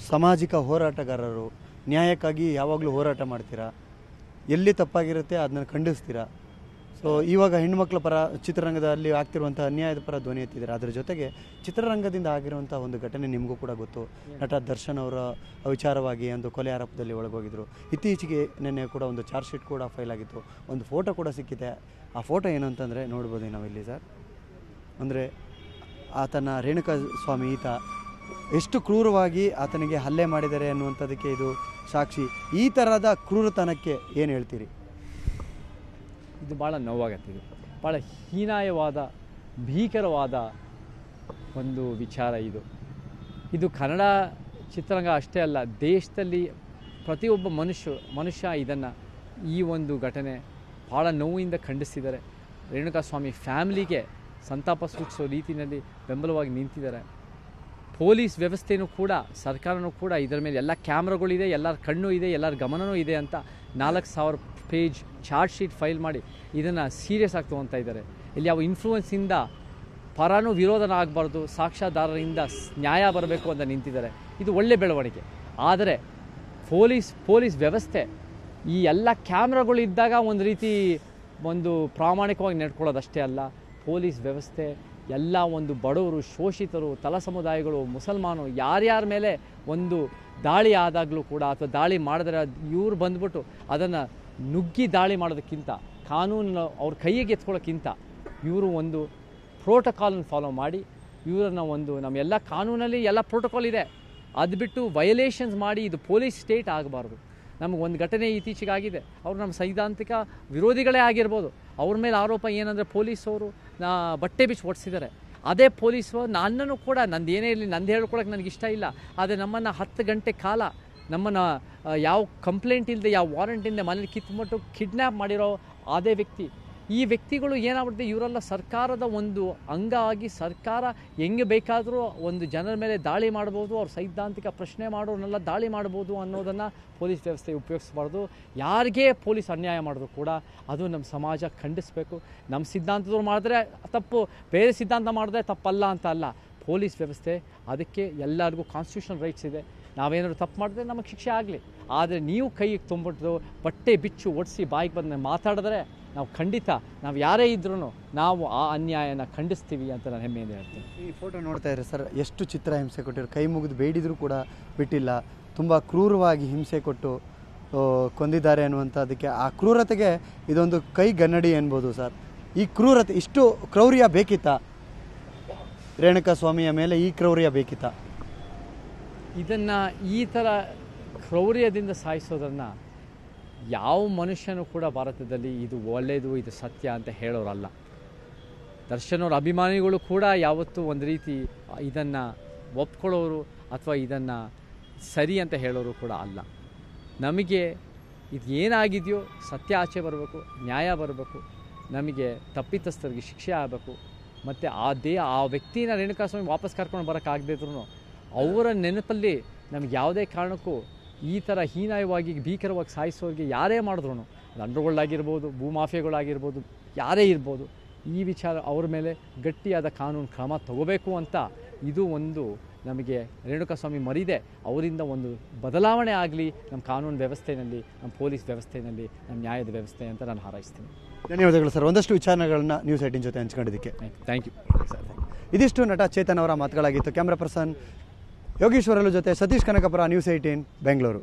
ಸಾಮಾಜಿಕ ಹೋರಾಟಗಾರರು, ನ್ಯಾಯಕ್ಕಾಗಿ ಯಾವಾಗಲೂ ಹೋರಾಟ ಮಾಡ್ತೀರಾ, ಎಲ್ಲಿ ತಪ್ಪಾಗಿರುತ್ತೆ ಅದನ್ನ ಖಂಡಿಸ್ತೀರಾ. ಸೊ ಇವಾಗ ಹೆಣ್ಣುಮಕ್ಕಳ ಪರ ಚಿತ್ರರಂಗದಲ್ಲಿ ಆಗ್ತಿರುವಂಥ ಅನ್ಯಾಯದ ಪರ ಧ್ವನಿ ಎತ್ತಿದ್ದೀರಾ. ಅದರ ಜೊತೆಗೆ ಚಿತ್ರರಂಗದಿಂದ ಆಗಿರುವಂಥ ಒಂದು ಘಟನೆ ನಿಮಗೂ ಕೂಡ ಗೊತ್ತು. ನಟ ದರ್ಶನ್ ಅವರ ವಿಚಾರವಾಗಿ ಒಂದು ಕೊಲೆ ಆರೋಪದಲ್ಲಿ ಒಳಗೋಗಿದ್ರು. ಇತ್ತೀಚೆಗೆ ನಿನ್ನೆ ಕೂಡ ಒಂದು ಚಾರ್ಜ್ ಶೀಟ್ ಕೂಡ ಫೈಲ್ ಆಗಿತ್ತು. ಒಂದು ಫೋಟೋ ಕೂಡ ಸಿಕ್ಕಿದೆ. ಆ ಫೋಟೋ ಏನು ಅಂತಂದರೆ ನೋಡ್ಬೋದು ನಾವಿಲ್ಲಿ ಸರ್. ಅಂದರೆ ಆತನ ರೇಣುಕಾ ಸ್ವಾಮಿ ಈತ ಎಷ್ಟು ಕ್ರೂರವಾಗಿ ಆತನಿಗೆ ಹಲ್ಲೆ ಮಾಡಿದ್ದಾರೆ ಅನ್ನುವಂಥದ್ದಕ್ಕೆ ಇದು ಸಾಕ್ಷಿ. ಈ ಥರದ ಕ್ರೂರತನಕ್ಕೆ ಏನು ಹೇಳ್ತೀರಿ? ಇದು ಭಾಳ ನೋವಾಗತ್ತೆ. ಇದು ಭಾಳ ಹೀನಾಯವಾದ ಭೀಕರವಾದ ಒಂದು ವಿಚಾರ. ಇದು ಕನ್ನಡ ಚಿತ್ರರಂಗ ಅಷ್ಟೇ ಅಲ್ಲ, ದೇಶದಲ್ಲಿ ಪ್ರತಿಯೊಬ್ಬ ಮನುಷ್ಯ ಇದನ್ನು ಈ ಒಂದು ಘಟನೆ ಭಾಳ ನೋವಿಂದ ಖಂಡಿಸ್ತಿದ್ದಾರೆ. ರೇಣುಕಾಸ್ವಾಮಿ ಫ್ಯಾಮಿಲಿಗೆ ಸಂತಾಪ ಸೂಚಿಸೋ ರೀತಿಯಲ್ಲಿ ಬೆಂಬಲವಾಗಿ ನಿಂತಿದ್ದಾರೆ. ಪೊಲೀಸ್ ವ್ಯವಸ್ಥೆಯೂ ಕೂಡ ಸರ್ಕಾರನೂ ಕೂಡ ಇದರ ಮೇಲೆ ಎಲ್ಲ ಕ್ಯಾಮ್ರಾಗಳಿದೆ, ಎಲ್ಲರ ಕಣ್ಣು ಇದೆ, ಎಲ್ಲರ ಗಮನವೂ ಇದೆ ಅಂತ 4000 ಪೇಜ್ ಚಾರ್ಜ್ ಶೀಟ್ ಫೈಲ್ ಮಾಡಿ ಇದನ್ನು ಸೀರಿಯಸ್ ಆಗಿ ತೊಗೊತಾ ಇದ್ದಾರೆ. ಇಲ್ಲಿ ಯಾವ ಇನ್ಫ್ಲೂಯೆನ್ಸಿಂದ ಪರನೂ ವಿರೋಧನ ಆಗಬಾರ್ದು, ಸಾಕ್ಷ್ಯಾಧಾರರಿಂದ ನ್ಯಾಯ ಬರಬೇಕು ಅಂತ ನಿಂತಿದ್ದಾರೆ. ಇದು ಒಳ್ಳೆ ಬೆಳವಣಿಗೆ. ಆದರೆ ಪೊಲೀಸ್ ವ್ಯವಸ್ಥೆ ಈ ಎಲ್ಲ ಕ್ಯಾಮ್ರಾಗಳಿದ್ದಾಗ ಒಂದು ರೀತಿ ಒಂದು ಪ್ರಾಮಾಣಿಕವಾಗಿ ನಡ್ಕೊಳ್ಳೋದಷ್ಟೇ ಅಲ್ಲ, ಪೊಲೀಸ್ ವ್ಯವಸ್ಥೆ ಎಲ್ಲ ಒಂದು ಬಡವರು, ಶೋಷಿತರು, ತಳ ಸಮುದಾಯಗಳು, ಮುಸಲ್ಮಾನರು ಯಾರ್ಯಾರ ಮೇಲೆ ಒಂದು ದಾಳಿ ಆದಾಗಲೂ ಕೂಡ ಅಥವಾ ದಾಳಿ ಮಾಡಿದ್ರೆ ಇವ್ರು ಬಂದ್ಬಿಟ್ಟು ಅದನ್ನು ನುಗ್ಗಿ ದಾಳಿ ಮಾಡೋದಕ್ಕಿಂತ, ಕಾನೂನು ಅವ್ರ ಕೈಗೆ ಎತ್ಕೊಳ್ಳೋಕ್ಕಿಂತ ಇವರು ಒಂದು ಪ್ರೋಟೋಕಾಲನ್ನು ಫಾಲೋ ಮಾಡಿ ಇವರನ್ನು ಒಂದು ನಮ್ಮೆಲ್ಲ ಕಾನೂನಲ್ಲಿ ಎಲ್ಲ ಪ್ರೋಟೋಕಾಲ್ ಇದೆ, ಅದು ಬಿಟ್ಟು ವಯಲೇಷನ್ಸ್ ಮಾಡಿ ಇದು ಪೊಲೀಸ್ ಸ್ಟೇಟ್ ಆಗಬಾರ್ದು. ನಮಗೆ ಒಂದು ಘಟನೆ ಇತ್ತೀಚೆಗಾಗಿದೆ. ಅವರು ನಮ್ಮ ಸೈದ್ಧಾಂತಿಕ ವಿರೋಧಿಗಳೇ ಆಗಿರ್ಬೋದು. ಅವ್ರ ಮೇಲೆ ಆರೋಪ ಏನಂದರೆ ಪೊಲೀಸವರು ಬಟ್ಟೆ ಬಿಚ್ಚಿ ಓಡಿಸಿದ್ದಾರೆ. ಅದೇ ಪೊಲೀಸರು ನನ್ನನ್ನು ಕೂಡ ನಂದೇನೇ ಇರಲಿ ನಂದು ಹೇಳ್ಕೊಳಕ್ಕೆ ನನಗೆ ಇಷ್ಟ ಇಲ್ಲ, ಆದರೆ ನಮ್ಮನ್ನು 10 ಗಂಟೆ ಕಾಲ ನಮ್ಮನ್ನು ಯಾವ ಕಂಪ್ಲೇಂಟ್ ಇಲ್ಲದೆ ಯಾವ ವಾರೆಂಟ್ ಇಲ್ಲದೆ ಮನೇಲಿ ಕಿತ್ಬಿಟ್ಟು ಕಿಡ್ನ್ಯಾಪ್ ಮಾಡಿರೋ ಅದೇ ವ್ಯಕ್ತಿ. ಈ ವ್ಯಕ್ತಿಗಳು ಏನಾಗ್ಬಿಡುತ್ತೆ, ಇವರೆಲ್ಲ ಸರ್ಕಾರದ ಒಂದು ಅಂಗ ಆಗಿ ಸರ್ಕಾರ ಹೆಂಗೆ ಬೇಕಾದರೂ ಒಂದು ಜನರ ಮೇಲೆ ದಾಳಿ ಮಾಡ್ಬೋದು, ಅವ್ರ ಸೈದ್ಧಾಂತಿಕ ಪ್ರಶ್ನೆ ಮಾಡೋರನ್ನೆಲ್ಲ ದಾಳಿ ಮಾಡ್ಬೋದು ಅನ್ನೋದನ್ನು ಪೊಲೀಸ್ ವ್ಯವಸ್ಥೆ ಉಪಯೋಗಿಸಬಾರ್ದು. ಯಾರಿಗೇ ಪೊಲೀಸ್ ಅನ್ಯಾಯ ಮಾಡಿದ್ರು ಕೂಡ ಅದು ನಮ್ಮ ಸಮಾಜ ಖಂಡಿಸಬೇಕು. ನಮ್ಮ ಸಿದ್ಧಾಂತದವ್ರು ಮಾಡಿದ್ರೆ ತಪ್ಪು, ಬೇರೆ ಸಿದ್ಧಾಂತ ಮಾಡಿದ್ರೆ ತಪ್ಪಲ್ಲ ಅಂತ ಅಲ್ಲ. ಪೊಲೀಸ್ ವ್ಯವಸ್ಥೆ ಅದಕ್ಕೆ ಎಲ್ಲರಿಗೂ ಕಾನ್ಸ್ಟಿಟ್ಯೂಷನಲ್ ರೈಟ್ಸ್ ಇದೆ. ನಾವೇನಾದ್ರು ತಪ್ಪು ಮಾಡಿದ್ರೆ ನಮಗೆ ಶಿಕ್ಷೆ ಆಗಲಿ. ಆದರೆ ನೀವು ಕೈಗೆ ತುಂಬಿಟ್ಟು ಬಟ್ಟೆ ಬಿಚ್ಚು ಒಡಿಸಿ ಬಾಯಿಗೆ ಬಂದು ಮಾತಾಡಿದ್ರೆ ನಾವು ಖಂಡಿತ ನಾವು ಯಾರೇ ಇದ್ರೂ ನಾವು ಆ ಅನ್ಯಾಯನ ಖಂಡಿಸ್ತೀವಿ ಅಂತ ನಾನು ಹೆಮ್ಮೆಯಿಂದ ಹೇಳ್ತೀನಿ. ಈ ಫೋಟೋ ನೋಡ್ತಾ ಇದ್ರೆ ಸರ್, ಎಷ್ಟು ಚಿತ್ರಹಿಂಸೆ ಕೊಟ್ಟಿರೋ, ಕೈ ಮುಗಿದು ಬೇಡಿದರೂ ಕೂಡ ಬಿಟ್ಟಿಲ್ಲ. ತುಂಬ ಕ್ರೂರವಾಗಿ ಹಿಂಸೆ ಕೊಟ್ಟು ಕೊಂದಿದ್ದಾರೆ ಅನ್ನುವಂಥದ್ದಕ್ಕೆ, ಆ ಕ್ರೂರತೆಗೆ ಇದೊಂದು ಕೈಗನ್ನಡಿ ಅನ್ಬೋದು ಸರ್. ಈ ಕ್ರೂರತೆ, ಇಷ್ಟು ಕ್ರೌರ್ಯ ಬೇಕಿತ್ತಾ? ರೇಣುಕಾ ಸ್ವಾಮಿಯ ಮೇಲೆ ಈ ಕ್ರೌರ್ಯ ಬೇಕಿತ್ತಾ? ಇದನ್ನು ಈ ಥರ ಕ್ರೌರ್ಯದಿಂದ ಸಾಯಿಸೋದನ್ನು ಯಾವ ಮನುಷ್ಯನೂ ಕೂಡ ಭಾರತದಲ್ಲಿ ಇದು ಒಳ್ಳೆಯದು, ಇದು ಸತ್ಯ ಅಂತ ಹೇಳೋರಲ್ಲ. ದರ್ಶನ್ ಅವ್ರ ಅಭಿಮಾನಿಗಳು ಕೂಡ ಯಾವತ್ತೂ ಒಂದು ರೀತಿ ಇದನ್ನು ಒಪ್ಕೊಳ್ಳೋರು ಅಥವಾ ಇದನ್ನು ಸರಿ ಅಂತ ಹೇಳೋರು ಕೂಡ ಅಲ್ಲ. ನಮಗೆ ಇದು ಏನಾಗಿದೆಯೋ ಸತ್ಯ ಆಚೆ ಬರಬೇಕು, ನ್ಯಾಯ ಬರಬೇಕು, ನಮಗೆ ತಪ್ಪಿತಸ್ಥರಿಗೆ ಶಿಕ್ಷೆ ಆಗಬೇಕು. ಮತ್ತು ಆ ವ್ಯಕ್ತಿನ ರೇಣುಕಾಸ್ವಾಮಿ ವಾಪಸ್ ಕರ್ಕೊಂಡು ಬರೋಕ್ಕಾಗದಿದ್ರು ಅವರ ನೆನಪಲ್ಲಿ ನಮಗೆ ಯಾವುದೇ ಕಾರಣಕ್ಕೂ ಈ ಥರ ಹೀನಾಯವಾಗಿ ಭೀಕರವಾಗಿ ಸಾಯಿಸೋರಿಗೆ ಯಾರೇ ಮಾಡಿದ್ರು, ದಂಡಗಳಾಗಿರ್ಬೋದು, ಭೂಮಾಫಿಯಾಗಳಾಗಿರ್ಬೋದು, ಯಾರೇ ಇರ್ಬೋದು, ಈ ವಿಚಾರ ಅವ್ರ ಮೇಲೆ ಗಟ್ಟಿಯಾದ ಕಾನೂನು ಕ್ರಮ ತಗೋಬೇಕು ಅಂತ ಇದು ಒಂದು ನಮಗೆ ರೇಣುಕಾಸ್ವಾಮಿ ಮರಿದೆ ಅವರಿಂದ ಒಂದು ಬದಲಾವಣೆ ಆಗಲಿ ನಮ್ಮ ಕಾನೂನು ವ್ಯವಸ್ಥೆಯಲ್ಲಿ, ನಮ್ಮ ಪೊಲೀಸ್ ವ್ಯವಸ್ಥೆಯಲ್ಲಿ, ನಮ್ಮ ನ್ಯಾಯದ ವ್ಯವಸ್ಥೆ ಅಂತ ನಾನು ಹಾರೈಸ್ತೀನಿ. ಧನ್ಯವಾದಗಳು ಸರ್, ಒಂದಷ್ಟು ವಿಚಾರಗಳನ್ನ ನ್ಯೂಸ್ 18 ಜೊತೆ ಹಂಚ್ಕೊಂಡಿದ್ದಕ್ಕೆ. Thank you sir. ಇದಿಷ್ಟು ನಟ ಚೇತನ್ ಅವರ ಮಾತುಗಳಾಗಿತ್ತು. ಕ್ಯಾಮ್ರಾ ಪರ್ಸನ್ ಯೋಗೀಶ್ವರಲು ಜೊತೆ ಸತೀಶ್ ಕನಕಪುರ, ನ್ಯೂಸ್ 18 ಬೆಂಗಳೂರು.